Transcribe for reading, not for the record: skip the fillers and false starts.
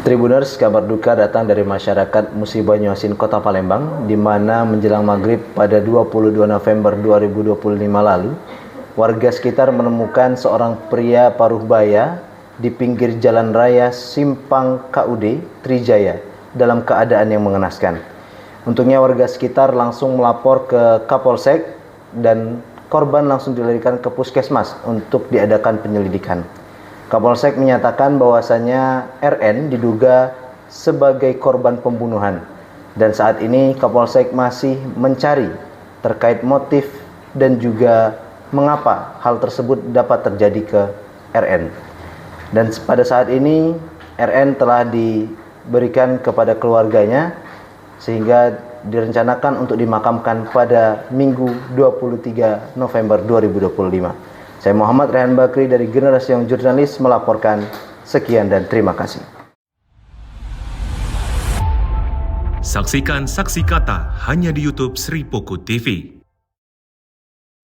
Tribuners, kabar duka datang dari masyarakat Musi Banyuasin, Kota Palembang, di mana menjelang maghrib pada 22 November 2025 lalu, warga sekitar menemukan seorang pria paruh baya di pinggir jalan raya Simpang KUD Trijaya dalam keadaan yang mengenaskan. Untungnya warga sekitar langsung melapor ke Kapolsek dan korban langsung dilarikan ke puskesmas untuk diadakan penyelidikan. Kapolsek menyatakan bahwasannya RN diduga sebagai korban pembunuhan dan saat ini Kapolsek masih mencari terkait motif dan juga mengapa hal tersebut dapat terjadi ke RN. Dan pada saat ini RN telah diberikan kepada keluarganya sehingga direncanakan untuk dimakamkan pada Minggu 23 November 2025. Saya Muhammad Rehan Bakri dari Generasi Yang Jurnalis melaporkan. Sekian dan terima kasih. Saksikan Saksi Kata hanya di YouTube Sri Poko TV.